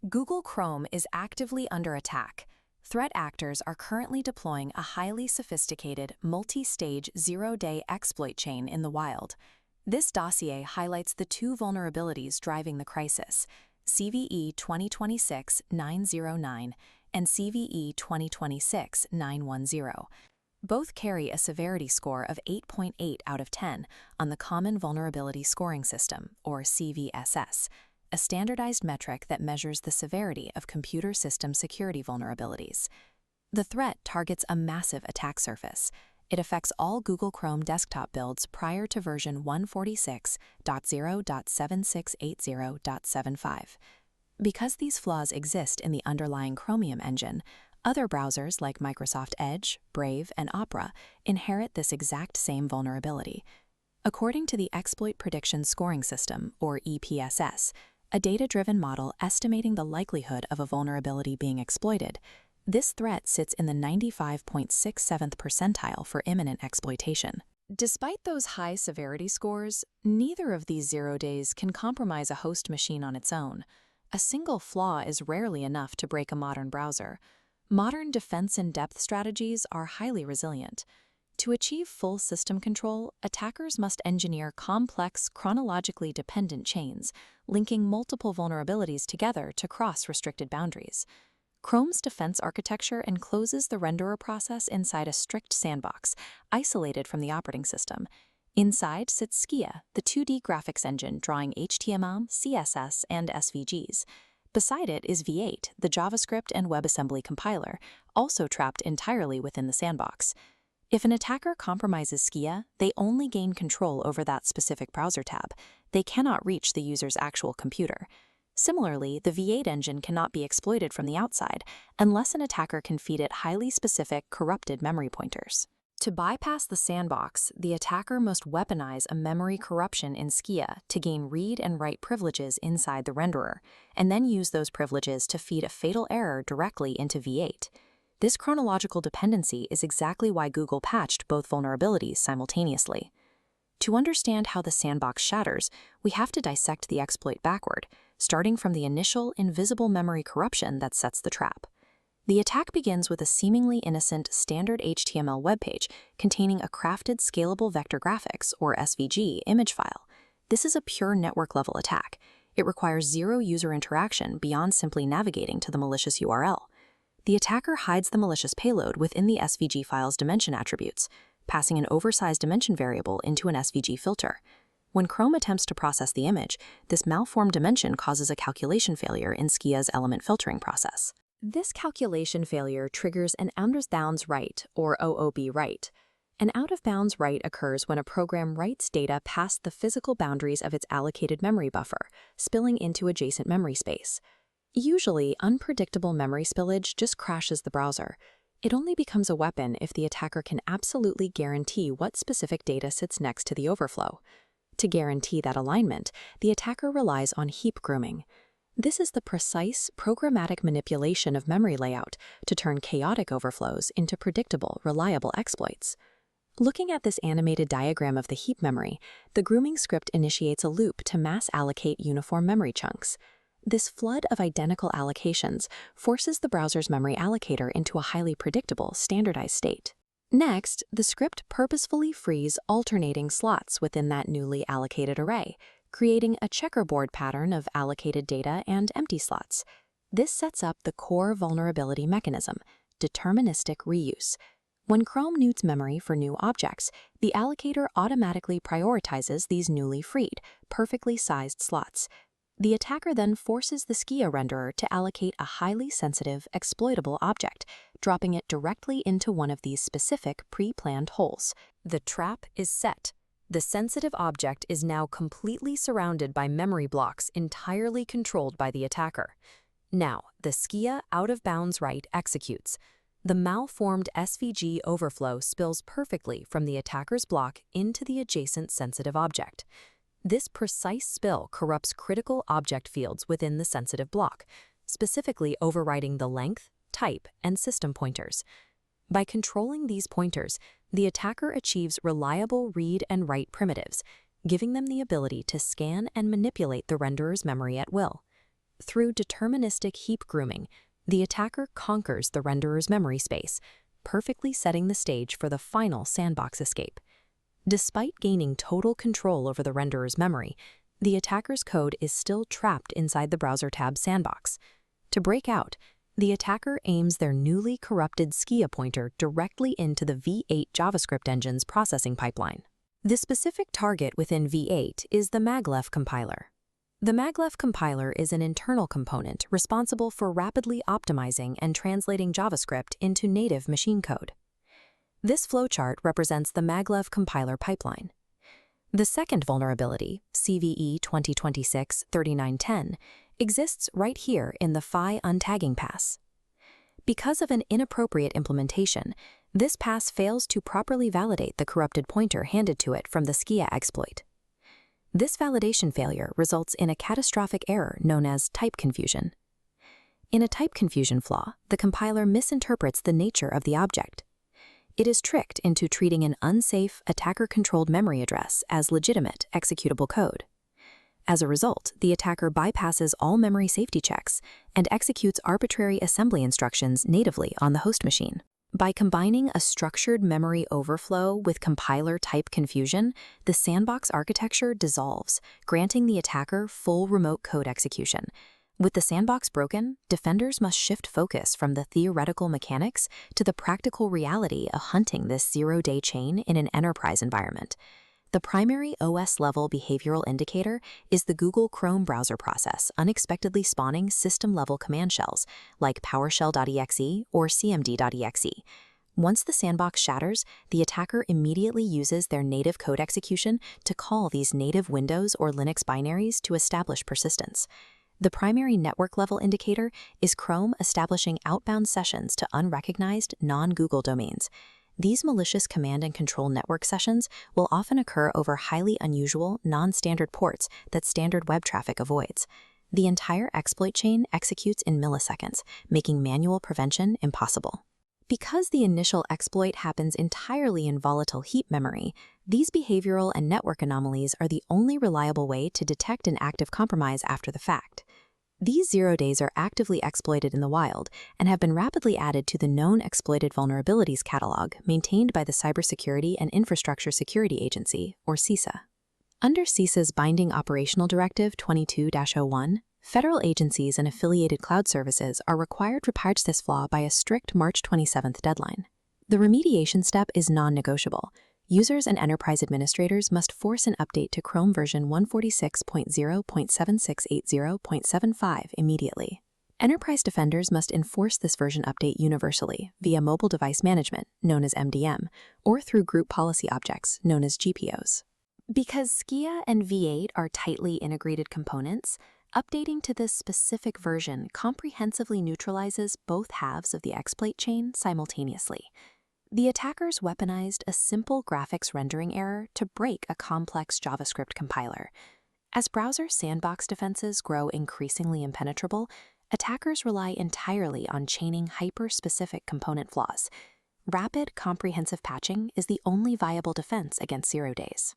Google Chrome is actively under attack. Threat actors are currently deploying a highly sophisticated, multi-stage zero-day exploit chain in the wild. This dossier highlights the two vulnerabilities driving the crisis: CVE-2026-3909 and CVE-2026-3910. Both carry a severity score of 8.8 out of 10 on the Common Vulnerability Scoring System, or CVSS, a standardized metric that measures the severity of computer system security vulnerabilities. The threat targets a massive attack surface. It affects all Google Chrome desktop builds prior to version 146.0.7680.75. Because these flaws exist in the underlying Chromium engine, other browsers like Microsoft Edge, Brave, and Opera inherit this exact same vulnerability. According to the Exploit Prediction Scoring System, or EPSS, a data-driven model estimating the likelihood of a vulnerability being exploited, this threat sits in the 95.67th percentile for imminent exploitation. Despite those high severity scores, neither of these 0 days can compromise a host machine on its own. A single flaw is rarely enough to break a modern browser. Modern defense-in-depth strategies are highly resilient. To achieve full system control, attackers must engineer complex, chronologically dependent chains, linking multiple vulnerabilities together to cross restricted boundaries. Chrome's defense architecture encloses the renderer process inside a strict sandbox, isolated from the operating system. Inside sits Skia, the 2D graphics engine drawing HTML, CSS, and SVGs. Beside it is V8, the JavaScript and WebAssembly compiler, also trapped entirely within the sandbox. If an attacker compromises Skia, they only gain control over that specific browser tab. They cannot reach the user's actual computer. Similarly, the V8 engine cannot be exploited from the outside unless an attacker can feed it highly specific, corrupted memory pointers. To bypass the sandbox, the attacker must weaponize a memory corruption in Skia to gain read and write privileges inside the renderer, and then use those privileges to feed a fatal error directly into V8. This chronological dependency is exactly why Google patched both vulnerabilities simultaneously. To understand how the sandbox shatters, we have to dissect the exploit backward, starting from the initial invisible memory corruption that sets the trap. The attack begins with a seemingly innocent standard HTML web page containing a crafted scalable vector graphics, or SVG, image file. This is a pure network-level attack. It requires zero user interaction beyond simply navigating to the malicious URL. The attacker hides the malicious payload within the SVG file's dimension attributes, passing an oversized dimension variable into an SVG filter. When Chrome attempts to process the image, this malformed dimension causes a calculation failure in Skia's element filtering process. This calculation failure triggers an out-of-bounds write, or OOB write. An out-of-bounds write occurs when a program writes data past the physical boundaries of its allocated memory buffer, spilling into adjacent memory space. Usually, unpredictable memory spillage just crashes the browser. It only becomes a weapon if the attacker can absolutely guarantee what specific data sits next to the overflow. To guarantee that alignment, the attacker relies on heap grooming. This is the precise, programmatic manipulation of memory layout to turn chaotic overflows into predictable, reliable exploits. Looking at this animated diagram of the heap memory, the grooming script initiates a loop to mass allocate uniform memory chunks. This flood of identical allocations forces the browser's memory allocator into a highly predictable, standardized state. Next, the script purposefully frees alternating slots within that newly allocated array, creating a checkerboard pattern of allocated data and empty slots. This sets up the core vulnerability mechanism, deterministic reuse. When Chrome newts memory for new objects, the allocator automatically prioritizes these newly freed, perfectly sized slots. The attacker then forces the Skia renderer to allocate a highly sensitive, exploitable object, dropping it directly into one of these specific pre-planned holes. The trap is set. The sensitive object is now completely surrounded by memory blocks entirely controlled by the attacker. Now, the Skia out-of-bounds write executes. The malformed SVG overflow spills perfectly from the attacker's block into the adjacent sensitive object. This precise spill corrupts critical object fields within the sensitive block, specifically overriding the length, type, and system pointers. By controlling these pointers, the attacker achieves reliable read and write primitives, giving them the ability to scan and manipulate the renderer's memory at will. Through deterministic heap grooming, the attacker conquers the renderer's memory space, perfectly setting the stage for the final sandbox escape. Despite gaining total control over the renderer's memory, the attacker's code is still trapped inside the browser tab's sandbox. To break out, the attacker aims their newly corrupted Skia pointer directly into the V8 JavaScript engine's processing pipeline. The specific target within V8 is the maglev compiler. The maglev compiler is an internal component responsible for rapidly optimizing and translating JavaScript into native machine code. This flowchart represents the maglev compiler pipeline. The second vulnerability, CVE-2026-3910, exists right here in the phi untagging pass. Because of an inappropriate implementation, this pass fails to properly validate the corrupted pointer handed to it from the Skia exploit. This validation failure results in a catastrophic error known as type confusion. In a type confusion flaw, the compiler misinterprets the nature of the object. It is tricked into treating an unsafe, attacker-controlled memory address as legitimate, executable code. As a result, the attacker bypasses all memory safety checks and executes arbitrary assembly instructions natively on the host machine. By combining a structured memory overflow with compiler type confusion, the sandbox architecture dissolves, granting the attacker full remote code execution. With the sandbox broken, defenders must shift focus from the theoretical mechanics to the practical reality of hunting this zero-day chain in an enterprise environment. The primary OS-level behavioral indicator is the Google Chrome browser process unexpectedly spawning system-level command shells like powershell.exe or cmd.exe. Once the sandbox shatters, the attacker immediately uses their native code execution to call these native Windows or Linux binaries to establish persistence. The primary network-level indicator is Chrome establishing outbound sessions to unrecognized non-Google domains. These malicious command and control network sessions will often occur over highly unusual, non-standard ports that standard web traffic avoids. The entire exploit chain executes in milliseconds, making manual prevention impossible. Because the initial exploit happens entirely in volatile heap memory, these behavioral and network anomalies are the only reliable way to detect an active compromise after the fact. These 0 days are actively exploited in the wild and have been rapidly added to the known exploited vulnerabilities catalog maintained by the Cybersecurity and Infrastructure Security Agency, or CISA. Under CISA's Binding Operational Directive 22-01, federal agencies and affiliated cloud services are required to patch this flaw by a strict March 27th deadline. The remediation step is non-negotiable. Users and enterprise administrators must force an update to Chrome version 146.0.7680.75 immediately. Enterprise defenders must enforce this version update universally via mobile device management, known as MDM, or through group policy objects, known as GPOs. Because Skia and V8 are tightly integrated components, updating to this specific version comprehensively neutralizes both halves of the exploit chain simultaneously. The attackers weaponized a simple graphics rendering error to break a complex JavaScript compiler. As browser sandbox defenses grow increasingly impenetrable, attackers rely entirely on chaining hyper-specific component flaws. Rapid, comprehensive patching is the only viable defense against 0 days.